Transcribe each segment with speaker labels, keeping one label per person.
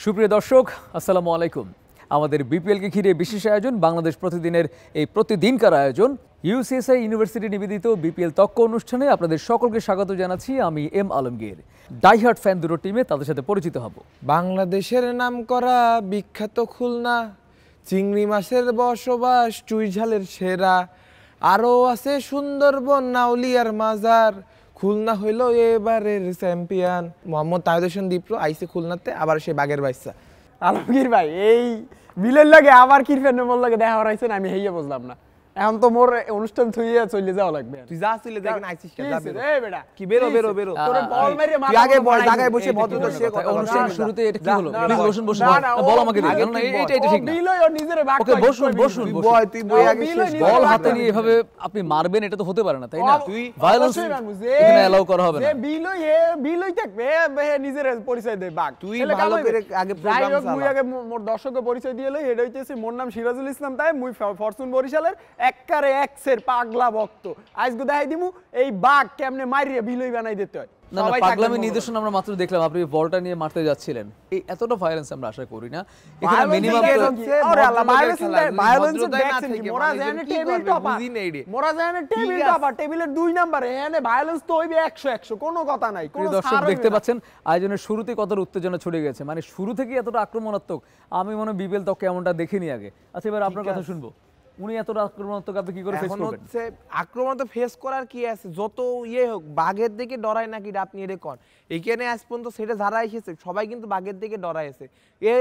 Speaker 1: সুপ্রিয় দর্শক আসসালামু আলাইকুম। আমাদের বিপিএলকে ঘিরে বিশেষ আয়োজন বাংলাদেশ প্রতিদিনের এই প্রতিদিনকার আয়োজন ইউসিএসআই ইউনিভার্সিটি নিবেদিত বিপিএল তক্ক অনুষ্ঠানে আপনাদের সকলকে স্বাগত জানাচ্ছি। আমি এম আলমগীর। ডাইহার্ট ফ্যান দুটো টিমে তাদের সাথে পরিচিত হব।
Speaker 2: বাংলাদেশের নামকরা বিখ্যাত খুলনা, চিংড়ি মাছের বসবাস, চুইঝালের সেরা, আরও আছে সুন্দরবন, নাউলিয়ার মাজার। খুলনা হইল এবারের চ্যাম্পিয়ন। মোহাম্মদ তাহিদ হোসেন দীপ্র আইসে খুলনাতে, আবার সে বাগের বাইসা।
Speaker 3: আলমগীর ভাই এই বিলের লাগে আবার কি ফ্যানের মোর লাগে দেখা হরাইছেন আমি হেইয়া বুঝলাম না। এখন তো মোর অনুষ্ঠান থুইয়া চলে যাওয়া লাগবে।
Speaker 2: তুই যা চলে যাই না আইছিস কেন? যাবে
Speaker 3: এই বেটা
Speaker 2: কি বেরো বেরো বেরো।
Speaker 3: তোরে বল মেরে মাথা।
Speaker 2: তুই আগে বল, জায়গায় বসে ভদ্রতা সে কথা।
Speaker 1: অনুষ্ঠানের শুরুতে এটা কি হলো? প্লিজ বসুন বসুন। বল আমাকে দিন, কারণ এটা ঠিক না।
Speaker 3: বিলই ও নিজেরে ভাগ
Speaker 1: ওকে বসুন বসুন।
Speaker 2: তুই বই আগে শেষ।
Speaker 1: বল হাতে নিয়ে এভাবে আপনি মারবেন, এটা তো হতে পারে না, তাই না? তুই ভায়োলেন্স এখানে এলাও করা হবে না।
Speaker 3: যে বিলই থাকবে হে নিজের পরিচয় দেয় ভাগ।
Speaker 2: তুই ভালো করে আগে প্রোগ্রাম চালা।
Speaker 3: মুই আগে মোর দর্শককে পরিচয় দিয়ে লই। এটা হইতেছে মোর নাম সিরাজুল ইসলাম, তাই মুই ফরচুন বরিশালের এককারে এক্সের পাগলা ভক্ত। আজকে দেখাই দিমু এই বাঘ কেমনে মারিয়ে বিলই বানাই দিতে হয়।
Speaker 1: না না, পাগলামি নিদর্শন আমরা মাত্র দেখলাম। আপনি বলটা নিয়ে মারতে যাচ্ছিলেন, এই এতটা ভায়োলেন্স আমরা আশা করি না। এখানে মিনিমাম
Speaker 3: আরে আল্লাহ ভায়োলেন্স দেখছেন কি? মোরা জানে টেবিল টপা, মোরা জানে টেবিল টপা, টেবিলের 2 নম্বরে এখানে ভায়োলেন্স তো হইবে 100 কোনো কথা নাই। কোন
Speaker 1: দর্শক দেখতে পাচ্ছেন আয়োজনের শুরুতে কতটা উত্তেজনা ছড়ে গেছে, মানে শুরু থেকে এতটা আক্রমণাত্মক আমি মনে হয় বিপিএল তক এমনটা দেখিনি আগে। আচ্ছা এবার আপনার কথা শুনবো, উনি এতটা আক্রমণাত্মক আপনি কি করে ফেস করবেন?
Speaker 2: হচ্ছে আক্রমণ তো ফেস করার কি আছে, যত ইয়ে হোক বাঘের দিকে ডরায় নাকি আপনি এটা কর। এইখানে আজ পর্যন্ত সেটা যারা এসেছে সবাই কিন্তু বাঘের দিকে ডরায় আছে।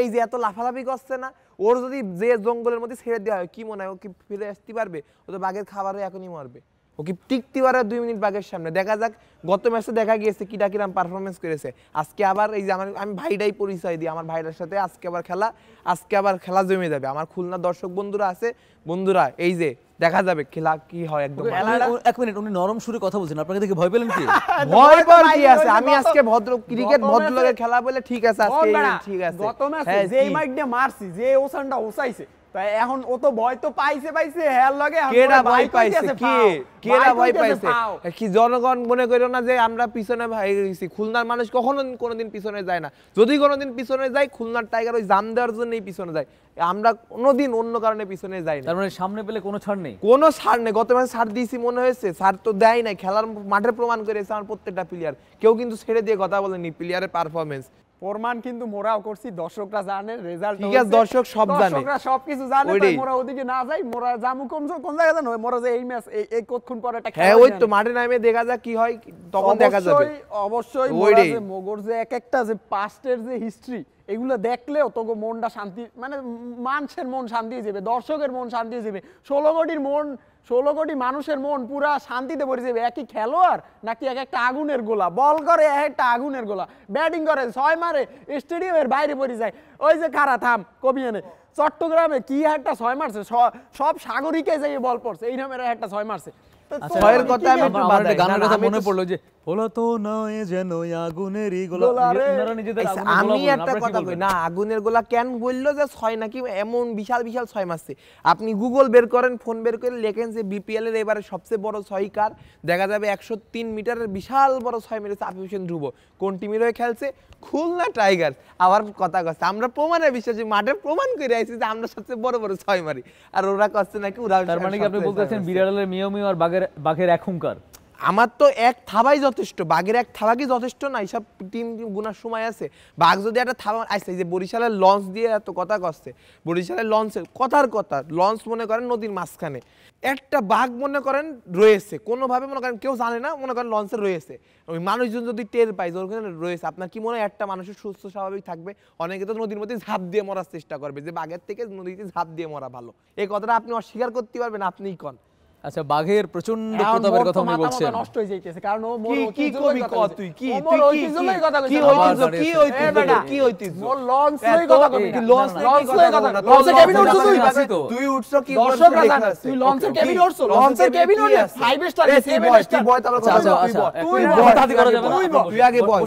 Speaker 2: এই যে এত লাফালাফি করছে না, ওর যদি যে জঙ্গলের মধ্যে ছেড়ে দেওয়া হয় কি মনে হয় ও কি ফিরে আসতে পারবে? ও তো বাঘের খাবারও এখনই মরবে। ও কি টিকতে পারে 2 মিনিট বাঘের সামনে? দেখা যাক, গত ম্যাচে দেখা গিয়েছে কিটা কিরাম পারফরমেন্স করেছে। আজকে আবার এই যে আমি ভাইটাই পরিচয় দিই, আমার ভাইটার সাথে আজকে আবার খেলা জমে যাবে। আমার খুলনা দর্শক বন্ধুরা আছে, বন্ধুরা এই যে দেখা যাবে খেলা কি হয়। একদম
Speaker 1: এক মিনিট, উনি নরম সুরে কথা বলছেন, আপনাকে দেখে ভয় পেলেন কি?
Speaker 2: ভয় পাওয়ার কি আছে? আমি আজকে ক্রিকেট ভদ্রলোকের খেলা বলে ঠিক আছে, আজকে ঠিক আছে।
Speaker 3: গত ম্যাচে যেই মাইকটা মারছি, যে ওসানটা ওসাইছে, তাই এখন ও তো ভয় তো পাইছে হেয়ার লাগে।
Speaker 2: কেডা ভয় পাইছে? কেডা ভয় পাইছে? কি জনগণ মনে করো না যে আমরা পিছনে ভাইছি? খুলনার মানুষ কখনো কোনোদিন পিছনে যায় না। যদি কোনোদিন পিছনে যায়, খুলনার টাইগার ওই জাম দেওয়ার জন্যই পিছনে যায়। আমরা কোনোদিন অন্য কারণে পিছনে যাই না।
Speaker 1: তার মানে সামনে পেলে কোনো ছাড় নেই?
Speaker 2: কোনো ছাড় নেই। গত ম্যাচে ছাড় দিয়েছি মনে হয়েছে? ছাড় তো দেয় নাই। খেলার মাঠে প্রমাণ করেছে আমার প্রত্যেকটা প্লেয়ার। কেউ কিন্তু ছেড়ে দিয়ে কথা বলেনি প্লেয়ারের পারফরমেন্স।
Speaker 3: প্রমাণ কিন্তু মোরাও করছি, দর্শকরা জানে রেজাল্ট।
Speaker 2: ঠিক আছে, দর্শক সব জানে,
Speaker 3: দর্শকরা সবকিছু জানে। তাই মোরা ওদিকে না যাই, মোরা জামু কোন জায়গা জানো? মোরা যে এই ম্যাচ এই কতক্ষণ পরে একটা খেলা,
Speaker 2: হ্যাঁ ওই তো মাঠে নামে দেখা যাক কি হয়, তখন দেখা যাবে।
Speaker 3: অবশ্যই মোরা যে মোগর যে একটা যে পাস্টের যে হিস্ট্রি, এগুলো দেখলেও তোকে মনটা শান্তি, মানে মানুষের মন শান্তি হয়ে যাবে, দর্শকের মন শান্তি হয়ে যাবে, 16 কোটি মানুষের মন পুরা শান্তিতে ভরে যাবে। একই খেলোয়াড় নাকি একটা আগুনের গোলা, বল করে একটা আগুনের গোলা, ব্যাটিং করে 6 মারে, স্টেডিয়ামের বাইরে পড়ে যায়। ওই যে কারা থাম কবি এনে চট্টগ্রামে কি একটা 6 মারছে, সব সাগরিকে যাই বল পড়ছে, এই নামের একটা 6 মারছে।
Speaker 2: ছয়ের কথা আমি একটু বাদাই,
Speaker 1: গানের কথা মনে পড়লো যে হলো তো নয় যেন আগুনেরই গোলা। আপনারা নিজেদের আগুনের গোলা
Speaker 2: আমি
Speaker 1: বলেন,
Speaker 2: একটা
Speaker 1: আপনারা
Speaker 2: কথা
Speaker 1: কি
Speaker 2: কই
Speaker 1: বলবেন?
Speaker 2: না, আগুনের গোলা কেন বললো যে 6 নাকি এমন বিশাল বিশাল 6 মারছে? আপনি গুগল বের করেন, ফোন বের করে লেখেন যে বিপিএল এর এবারে সবচেয়ে বড় 6 কার, দেখা যাবে 103 মিটারের বিশাল বড় 6 মেরেছে আফিফ হোসেন ধ্রুব। কোন টিমের হয়ে খেলছে? খুলনা টাইগার্স। আবার কথা কচ্ছে আমরা প্রমাণে বিশ্বাসী, মাঠে প্রমাণ করে আইছি যে আমরা সবচেয়ে বড় বড় 6 মারি, আর ওরা কচ্ছে নাকি ওরা।
Speaker 1: তার মানে কি আপনি বলতেছেন বিড়ালের মিয়াও মিয়াও আর বাঘের এক হুঙ্কার?
Speaker 2: আমার তো এক থাবাই যথেষ্ট, বাঘের এক থাবা কি যথেষ্ট না? এইসব টিম গুনার সময় আছে। বাঘ যদি একটা থাবা আসছে, যে বরিশালের লঞ্চ দিয়ে এত কথা কচ্ছে, বরিশালের লঞ্চের কথা লঞ্চ মনে করেন নদীর মাঝখানে, একটা বাঘ মনে করেন রয়েছে কোনোভাবে, মনে করেন কেউ জানে না, মনে করেন লঞ্চে রয়েছে, ওই মানুষজন যদি টের পায় যে ওখানে রয়েছে, আপনার কি মনে হয় একটা মানুষের সুস্থ স্বাভাবিক থাকবে? অনেকে তো নদীর মধ্যে ঝাঁপ দিয়ে মরার চেষ্টা করবে, যে বাঘের থেকে নদীতে ঝাঁপ দিয়ে মরা ভালো। এই কথাটা আপনি অস্বীকার করতে পারবেন? আপনিই কন।
Speaker 1: আচ্ছা, বাঘের প্রচন্ড প্রতাপের কথা আপনি বলছেন,
Speaker 3: নষ্ট হয়ে যাইতেছে, কারণ ও মোর
Speaker 2: কি কবি ক তুই কি
Speaker 3: ঐতিহ্যের কথা কইছিস,
Speaker 2: কি ঐতিহ্য?
Speaker 3: মোর লঞ্চ লই কথা কবি,
Speaker 2: কি লঞ্চ লই কথা না?
Speaker 3: লঞ্চের কেবিন উঠছো
Speaker 2: তুই উঠছো কি?
Speaker 3: দর্শকরা জানে তুই লঞ্চের কেবিন উঠছো, লঞ্চের কেবিন উঠে 5 স্টার 7 স্টার
Speaker 2: বয়। তাহলে
Speaker 3: তুই বয়
Speaker 1: করা যাবে না,
Speaker 2: তুই আগে বয়।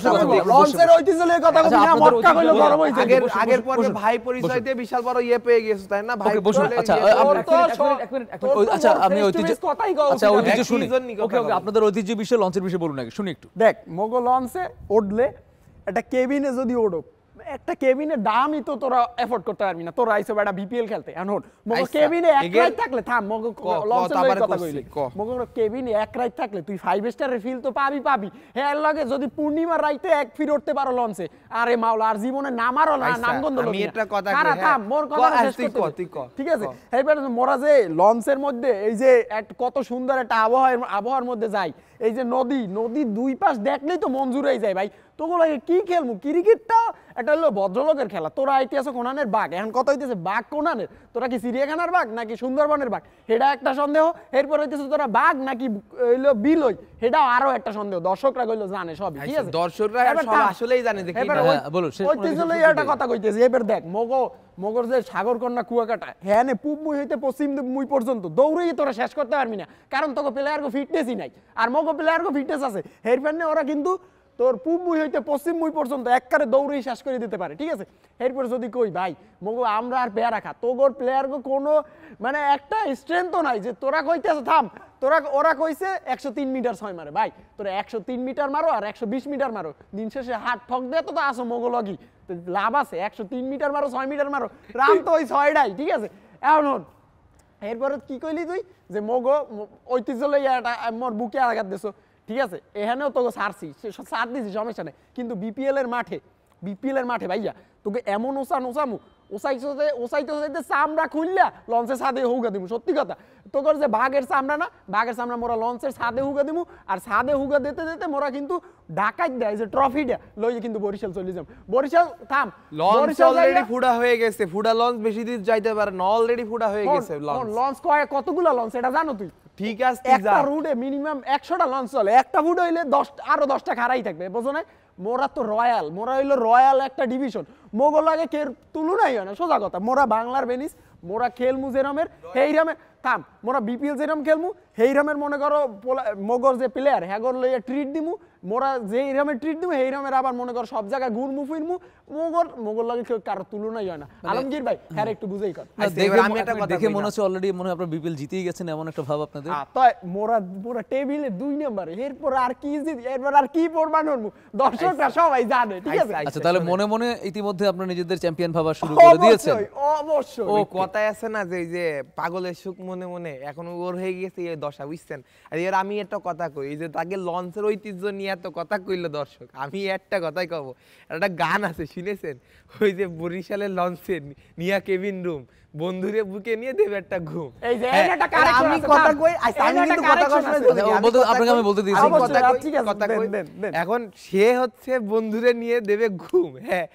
Speaker 3: লঞ্চের ঐতিহ্য লই কথা কবি না, মটকা কইলো গরম হইছে।
Speaker 2: আগের পর্বে ভাই পরিচয় দিয়ে বিশাল বড় ইয়ে পেয়ে গেছিস তাই না ভাই?
Speaker 1: আচ্ছা আচ্ছা আমি ঐতিহ্য ঐতিহ্য শুনি। ওকে ওকে, আপনাদের ঐতিহ্য বিষয়ে লঞ্চের বিষয়ে বলুন আগে শুনি একটু।
Speaker 3: দেখ, মোগো লঞ্চে উঠলে একটা কেবিনে যদি ওঠো, একটা কেবিনের দামই তো তোরা এফোর্ড করতে পারবি না, তোরা আইছো বেটা বিপিএল খেলতে। এখন মগো
Speaker 2: আচ্ছা,
Speaker 3: কেবিনে এক
Speaker 2: এগেন-
Speaker 3: রাত থাকলে থাম, মগো লঞ্চের
Speaker 2: তারপরে
Speaker 3: কথা
Speaker 2: করছি,
Speaker 3: কইলি,
Speaker 2: ক।
Speaker 3: মগো কেবিনে এক রাত থাকলে তুই 5 স্টারের ফিল তো পাবি। হ্যাঁ লাগে যদি পূর্ণিমার রাইতে এক ফিট উঠতে পারো লঞ্চে, আরে মাওলা আর জীবনে নামারও না,
Speaker 2: আচ্ছা,
Speaker 3: নামগন্ধ
Speaker 2: আমি
Speaker 3: লবি না।
Speaker 2: একটা কথা কই,
Speaker 3: কারা
Speaker 2: হ্যাঁ।
Speaker 3: থাম, মোর
Speaker 2: ক,
Speaker 3: কথা
Speaker 2: আজ
Speaker 3: শেষ
Speaker 2: তুই
Speaker 3: করতে
Speaker 2: ক,
Speaker 3: দে।
Speaker 2: তুই ক,
Speaker 3: ঠিক আছে,
Speaker 2: ক।
Speaker 3: এইবার মোরা যে লঞ্চের মধ্যে এই যে কত সুন্দর একটা আবহাওয়ার মধ্যে যাই, এই যে নদী দুই পাশ দেখলেই তো মন জুড়েই যায় ভাই। তোগুলো কি খেলবো, ক্রিকেটটা এটা হলো ভদ্রলোকের খেলা। তোরা আইতে আছো কোনানের বাঘ, এখন কত হইতেছে বাঘ কোনানের, তোরা কি চিড়িয়াখানার বাঘ নাকি সুন্দরবনের বাঘ, এটা একটা সন্দেহ। এরপর হইতেছে তোরা বাঘ নাকি হইলো বিলই, সেটাও আরো একটা সন্দেহ। দর্শকরা কইলো জানে সবই, ঠিক আছে,
Speaker 2: দর্শকরা
Speaker 3: এবার
Speaker 2: সব
Speaker 3: থাম।
Speaker 2: আসলেই জানে যে কি
Speaker 3: এবার
Speaker 2: না।
Speaker 1: হ্যাঁ, বলো, শেষ পর্যন্ত
Speaker 3: ঐতিহ্যলই
Speaker 1: শেষ
Speaker 3: একটা কথা কইতেছি। এবার দেখ মগর যে সাগরকন্যা কুয়াকাটা, হ্যাঁ নে পূব মুই হইতে পশ্চিম মুই পর্যন্ত দৌড়েই তোরা শেষ করতে পারবি না, কারণ তোকে প্লেয়ারকে ফিটনেসই নাই। আর মগো প্লেয়ারকে ফিটনেস আছে, হেরফেনে ওরা কিন্তু তোর পূব মুই হইতে পশ্চিম মুই পর্যন্ত একবারে দৌড়েই শেষ করে দিতে পারে, ঠিক আছে। এরপর যদি কই ভাই মগো আমরা আর পেয়ারা খা, তোগোর প্লেয়ারকে কোনো মানে একটা স্ট্রেংথও নাই যে তোরা কইতেছে থাম, ওরা কইছে 103 মিটার 6 মারে। ভাই তোরা 103 মিটার মারো আর 120 মিটার মারো, দিন শেষে হাত ঠক দিয়ে তো আসো মোগলগি, তো লাভ আছে। 103 মিটার মারো 6 মিটার মারো, রান তো ওই 6টাই, ঠিক আছে। এখন এরপরে কি কইলি তুই যে ঐতিহ্য লইয়া এটা মোর বুকে আঘাত দিছো, ঠিক আছে, এখানেও তোকে ছাড়ছি, ছাড় দিছি, সমস্যা নেই। কিন্তু বিপিএল এর মাঠে ভাইয়া তোকে এমন ওসামু ওসাইতে চামড়া খুললা লঞ্চের ছাদে হুগা দিমু, সত্যি কথা। তোর যে বাঘের চামড়া না, বাঘের চামড়া মোরা লঞ্চের ছাদে হুগা দিমু, আর ছাদে হুগা দিতে মোরা কিন্তু ঢাকায় দেয় যে ট্রফিটা লইয়ে কিন্তু বরিশাল চলে যাম। বরিশাল থাম,
Speaker 2: লঞ্চ অলরেডি ফুডা হয়ে গেছে, ফুডা লঞ্চ বেশি দিন যাইতে পারে না, অলরেডি ফুডা হয়ে গেছে লঞ্চ।
Speaker 3: কতগুলা লঞ্চ এটা জানো তুই?
Speaker 2: ঠিক আছে,
Speaker 3: একটা রুটে মিনিমাম 100টা লঞ্চ চলে, একটা ফুট হইলে আরো 10টা খারাই থাকবে, বুঝো না? মোরা তো রয়্যাল, মোরা হইলো রয়্যাল একটা ডিভিশন, মোগল আগে কে তুলনাই হয় না, সোজা কথা। মোরা বাংলার ভেনিস, মোরা খেলমু যেরামের হেইরামের থাম, মোরা বিপিএল যেরাম খেলমু হেইরামের মনে করো মোগর যে প্লেয়ার হ্যাগর লইয়া ট্রিট দিমু, মোরা যে এইরামের ট্রিট দিমু হেইরামের আবার মনে করো সব জায়গায় ঘুরমু ফিরমু, মোগল লাগে কারো তুলনাই হয় না। আলমগীর ভাই হ্যাঁ একটু বুঝেই কর।
Speaker 1: দেখে মনে হচ্ছে অলরেডি মনে হয় আপনারা বিপিএল জিতেই গেছেন, এমন একটা ভাব আপনাদের।
Speaker 3: তাই মোরা টেবিলে 2 নম্বরে, এরপর আর কি এরপর আর কি পড়বান হরমু, দর্শকরা সবাই জানে, ঠিক আছে।
Speaker 1: আচ্ছা তাহলে মনে মনে ইতিমধ্যে আপনারা নিজেদের চ্যাম্পিয়ন ভাবা শুরু করে দিয়েছেন।
Speaker 3: অবশ্যই
Speaker 2: ও কথায় আছে না যে এই যে পাগলের সুখ মনে মনে, এখন ওর হয়ে গেছে এই দশা, বুঝছেন? আর এর আমি একটা কথা কই, এই যে তাকে লঞ্চের ঐতিহ্য নিয়ে এত কথা কইলো দর্শক, আমি একটা কথাই কব, একটা গান আছে শুনেছেন? ওই যে বরিশালের লঞ্চে নিয়া কেবিন রুম, বন্ধুরে বুকে নিয়ে দেবে একটা ঘুম।
Speaker 3: এই যে একটা কারেকশন
Speaker 2: আমি
Speaker 3: আছে,
Speaker 2: কথা
Speaker 3: থাম।
Speaker 2: কই, আমি কিন্তু কথা কই,
Speaker 1: আপনাকে আমি বলতে দিয়েছি।
Speaker 3: ঠিক আছে,
Speaker 2: কথা কই।
Speaker 3: দেন।
Speaker 2: এখন সে হচ্ছে বন্ধুরে নিয়ে দেবে ঘুম, হ্যাঁ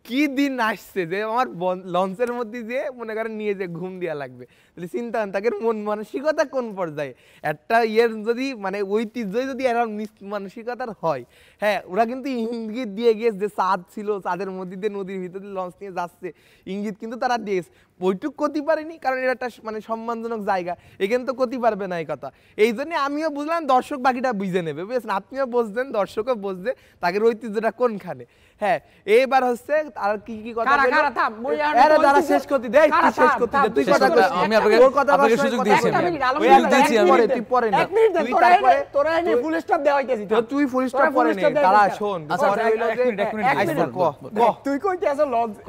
Speaker 2: কি দিন আসছে যে আমার লঞ্চের মধ্যে যে মনে করেন নিয়ে যে ঘুম দেওয়া লাগবে, তাহলে চিন্তা করেন তাকে মন মানসিকতা কোন পর্যায়ে। একটা ইয়ের যদি মানে ঐতিহ্যই যদি এরকম মানসিকতার হয়, হ্যাঁ ওরা কিন্তু ইঙ্গিত দিয়ে গিয়েছে যে চাঁদ ছিল, চাঁদের মধ্যে দিয়ে নদীর ভিতর দিয়ে লঞ্চ নিয়ে যাচ্ছে, ইঙ্গিত কিন্তু তারা দিয়েছে। ওইটুক করতে পারেনি, কারণ এটা একটা মানে সম্মানজনক জায়গা, এখানে তো করতে পারবে না এই কথা। এই জন্য আমিও বুঝলাম, দর্শক বাকিটা বুঝে নেবে, বুঝেছেন? আপনিও বুঝবেন, দর্শকও বুঝবে তাকে ঐতিহ্যটা কোনখানে। হ্যাঁ এইবার হচ্ছে আর কি কি কথা বলবো, আরে দাঁড়া শেষ করতে দে, তুই শেষ করতে দে, তুই কথা কইছিস,
Speaker 1: আমি আপনাকে সুযোগ দিয়েছি,
Speaker 2: তুই পরে না, তুই তারপরে
Speaker 3: তোরা এনে ফুল স্টপ দেওয়া হইতাছি,
Speaker 2: তো তুই ফুল স্টপ পরে নে, দাঁড়া শোন।
Speaker 1: আচ্ছা,
Speaker 2: পরে হইলো যে
Speaker 1: এক মিনিট,
Speaker 3: তুই কইতে আছো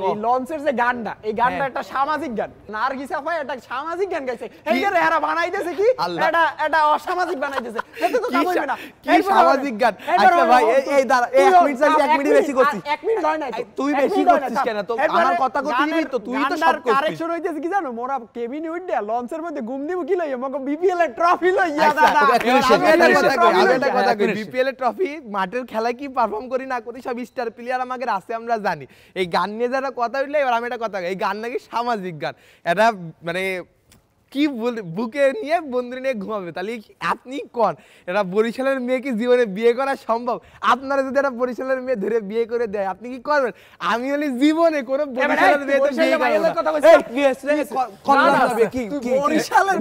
Speaker 3: এই লঞ্চের যে গানটা, এই গানটা একটা সামাজিক গান, নার্গিস আপা একটা সামাজিক গান গাইছে, এইটারে এরা বানাইতেছে কি এটা অসামাজিক বানাইতেছে, এটা তো কাম হইবে না।
Speaker 2: কি সামাজিক গান? আচ্ছা ভাই এই দাঁড়া, 1 মিনিট যাই, 1 মিনিট বেশি করছিস,
Speaker 3: 1 মিনিট হয় নাই তো,
Speaker 2: তুই বেশি করছিস কেন? তো আমার কথা কইতে দিবি তো, তুই তো সব করছিস।
Speaker 3: কারেকশন হইতেছে কি জানো, মোরা কেবিন উইডা লঞ্চের মধ্যে ঘুম দিব কি লইয়া, মগো বিপিএল এর ট্রফি লইয়া দাদা।
Speaker 2: আমি একটা কথা কই, বিপিএল এর ট্রফি মাঠের খেলায় কি পারফর্ম করি না করি, সব স্টার প্লেয়ার আমাদের আছে, আমরা জানি। এই গান নিয়ে যারা কথা হইলে, এবার আমি একটা কথা কই, এই গান নাকি সামাজিক গান, এটা মানে কি বুকে নিয়ে বন্ধু নিয়ে ঘুমাবে, তাহলে আপনি কোন এটা বরিশালের মেয়ে কি জীবনে বিয়ে করা সম্ভব? আপনারা যদি একটা বরিশালের মেয়ে ধরে বিয়ে করে দেয়, আপনি কি করবেন? আমি হলে জীবনে কোনো বরিশালের মেয়ে তো বিয়ে করব না। এই কি আছে কোন যাবে কি কি বরিশালের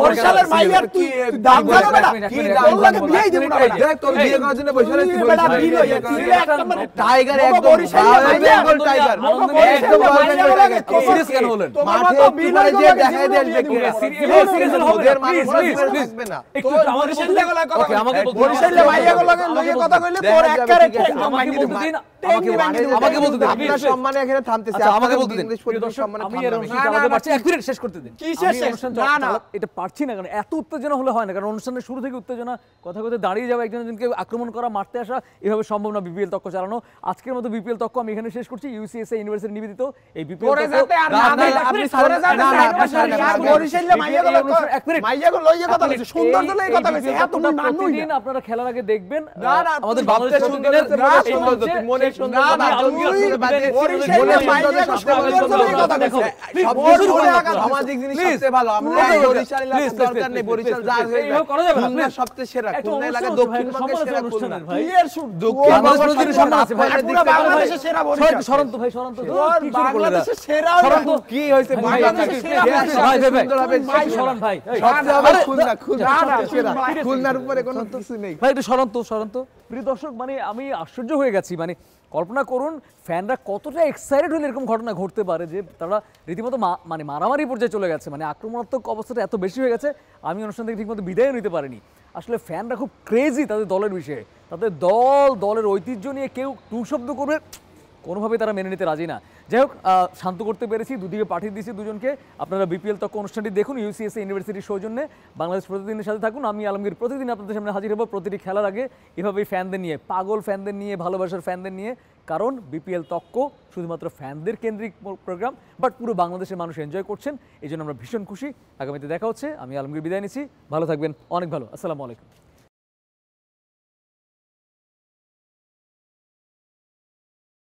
Speaker 2: বরিশালের মাইয়ার তুই দাম জানো না কি দাম লাগে বিয়ে দেব না, দেখ তোর বিয়ে করার জন্য বরিশালের তুই বরিশালের টাইগার একদম বরিশালের বেঙ্গল টাইগার একদম
Speaker 1: সিরিয়াস কেন হলেন?
Speaker 2: মাঠে বিলে যে দেখা
Speaker 1: আমাকে বলতে দিন,
Speaker 2: আপনার
Speaker 1: please,
Speaker 2: সম্মানে এখানে থামতেছি।
Speaker 1: আচ্ছা, আমাকে
Speaker 2: আপনারা
Speaker 1: বলতে দিন।
Speaker 2: ইংলিশ
Speaker 1: প্রিয়
Speaker 2: পরিবারের
Speaker 1: দর্শক,
Speaker 2: সম্মানে
Speaker 1: আমি
Speaker 2: থামবেন
Speaker 1: এর
Speaker 2: না।
Speaker 1: অনুষ্ঠান
Speaker 3: না,
Speaker 1: চালাতে
Speaker 3: না,
Speaker 1: পারছি, এক মিনিট শেষ করতে দিন।
Speaker 3: কি শেষ?
Speaker 1: আমি অনুষ্ঠান
Speaker 3: না, না।
Speaker 1: এটা পারছি না, কারণ এত উত্তেজনা হলে হয় না, কারণ অনুষ্ঠানের শুরু থেকে উত্তেজনা, কথা কথা দাঁড়িয়ে যাওয়া, একজনকে আক্রমণ করা, মারতে আসা, এভাবে সম্ভব না বিপিএল তক্ক চালানো। আজকের মতো বিপিএল তক্ক আমি এখানে শেষ করছি। ইউসিএসএ ইউনিভার্সিটি নিবেদিত এই বিপিএল
Speaker 3: করে
Speaker 1: তক্ক
Speaker 3: যাতে আর না
Speaker 2: না,
Speaker 3: দেয়,
Speaker 2: না,
Speaker 3: আপনি
Speaker 2: আপনি
Speaker 3: করে যাতে
Speaker 2: না, না,
Speaker 3: সাইড
Speaker 2: আপনি
Speaker 3: সাইড
Speaker 2: না,
Speaker 3: আর
Speaker 2: না,
Speaker 3: বরিশালে
Speaker 1: এই
Speaker 3: মাইয়াগুলো
Speaker 1: অনুষ্ঠান- এক মিনিট।
Speaker 3: মাইয়াগুলো লইয়া কথা বলছে, সুন্দর
Speaker 1: এই-
Speaker 3: জলে
Speaker 1: এই
Speaker 3: কথা বলছে,
Speaker 1: বিপিএল
Speaker 3: হ্যাঁ তুমি
Speaker 1: তক্কটা
Speaker 3: নানুই
Speaker 1: প্রতিদিন
Speaker 3: না।
Speaker 1: আপনারা খেলার আগে দেখবেন।
Speaker 3: না, না,
Speaker 1: আমাদের
Speaker 3: তুমি
Speaker 1: বাংলাদেশ
Speaker 2: ভাবতে
Speaker 1: প্রতিদিনের
Speaker 2: সুন্দর
Speaker 3: না,
Speaker 1: এই
Speaker 2: সুন্দর,
Speaker 1: মঞ্চে-
Speaker 2: তুমি মনে সুন্দর,
Speaker 1: না, না,
Speaker 2: না,
Speaker 1: আমি
Speaker 2: তুমি
Speaker 1: আলমগীর
Speaker 2: বাদে-
Speaker 1: হোসেন
Speaker 3: বরিশালে
Speaker 1: বিদায় নিচ্ছি।
Speaker 3: মাইয়াগুলো
Speaker 1: আপনারা
Speaker 3: সুন্দর
Speaker 1: আগামী
Speaker 3: জলে
Speaker 1: সপ্তাহে
Speaker 3: কথা
Speaker 1: দেখো।
Speaker 3: বলছে।
Speaker 1: Please,
Speaker 2: সব
Speaker 1: শুরু
Speaker 2: কিছু
Speaker 1: করুন
Speaker 2: করে
Speaker 1: আপনারা।
Speaker 2: সামাজিক জিনিস
Speaker 1: Please,
Speaker 2: সবচেয়ে ভালো। আমরা
Speaker 1: please,
Speaker 2: বরিশাল এলাকার
Speaker 1: please,
Speaker 2: দরকার নেই,
Speaker 1: please,
Speaker 2: বরিশাল
Speaker 1: please,
Speaker 2: যা
Speaker 1: please,
Speaker 2: হয়ে
Speaker 1: এইভাবে করা যাবে না,
Speaker 2: খুলনা
Speaker 1: please।
Speaker 2: সবচেয়ে সেরা,
Speaker 1: একটা
Speaker 2: খুলনা এলাকা
Speaker 1: অনুষ্ঠান
Speaker 2: দক্ষিণ
Speaker 1: হচ্ছে ভাই,
Speaker 2: বঙ্গের
Speaker 1: সম্মান
Speaker 2: সেরা
Speaker 1: আছে
Speaker 2: খুলনা।
Speaker 1: অনুষ্ঠানের ভাই।
Speaker 3: কি এর শুরু?
Speaker 2: দক্ষিণ
Speaker 1: বাংলাদেশ
Speaker 2: বঙ্গ
Speaker 1: প্রতিদিনের
Speaker 2: সম্মান
Speaker 1: সম্মান আছে ভাই।
Speaker 2: আছে,
Speaker 3: পুরো
Speaker 1: একদিক থেকে
Speaker 3: বাংলাদেশের
Speaker 1: ভাই,
Speaker 3: সেরা বরিশাল।
Speaker 1: সরন্ত ভাই, সরন্ত তো,
Speaker 3: তোর
Speaker 1: কি শুরু করলে এরা?
Speaker 3: বাংলাদেশের সেরা
Speaker 1: সরন্ত,
Speaker 2: কি হয়েছে
Speaker 1: ভাই,
Speaker 2: বাংলাদেশের
Speaker 1: ভাই,
Speaker 2: সেরা
Speaker 1: ভাই,
Speaker 2: ভাষা,
Speaker 1: ভাই, ভাই, ভাই,
Speaker 2: সুন্দর হবে,
Speaker 1: ভাই, সরণ ভাই, এই,
Speaker 2: সবচেয়ে হবে
Speaker 1: আরে,
Speaker 2: খুলনা, খুলনা
Speaker 3: না, না,
Speaker 2: সবচেয়ে সেরা।
Speaker 3: ভাই,
Speaker 2: খুলনার উপরে কোনো কিছু নেই।
Speaker 1: ভাই একটু সরন্ত, সরন্ত। প্রিয় দর্শক, মানে আমি আশ্চর্য হয়ে গেছি, মানে কল্পনা করুন ফ্যানরা কতটা এক্সাইটেড হলে এরকম ঘটনা ঘটতে পারে যে তারা রীতিমতো মানে মারামারি পর্যায়ে চলে গেছে, মানে আক্রমণাত্মক অবস্থাটা এত বেশি হয়ে গেছে, আমি অনুষ্ঠান থেকে ঠিকমতো বিদায় নিতে পারিনি। আসলে ফ্যানরা খুব ক্রেজি তাদের দলের বিষয়ে, তাদের দলের ঐতিহ্য নিয়ে কেউ টু শব্দ করবে কোনোভাবেই তারা মেনে নিতে রাজি না। যাই হোক, শান্ত করতে পেরেছি, দুদিকে পাঠিয়ে দিয়েছি দুজনকে। আপনারা বিপিএল তক্ক অনুষ্ঠানটি দেখুন ইউসিএসএ ইউনিভার্সিটির সৌজন্যে। বাংলাদেশ প্রতিদিনের সাথে থাকুন। আমি আলমগীর প্রতিদিন আপনাদের সামনে হাজির হব প্রতিটি খেলার আগে, এভাবেই ফ্যানদের নিয়ে, পাগল ফ্যানদের নিয়ে, ভালোবাসার ফ্যানদের নিয়ে, কারণ বিপিএল তক্ক শুধুমাত্র ফ্যানদের কেন্দ্রিক প্রোগ্রাম, বাট পুরো বাংলাদেশের মানুষ এনজয় করছেন, এই জন্য আমরা ভীষণ খুশি। আগামীতে দেখা হচ্ছে। আমি আলমগীর বিদায় নিচ্ছি, ভালো থাকবেন, অনেক ভালো। আসসালামু আলাইকুম।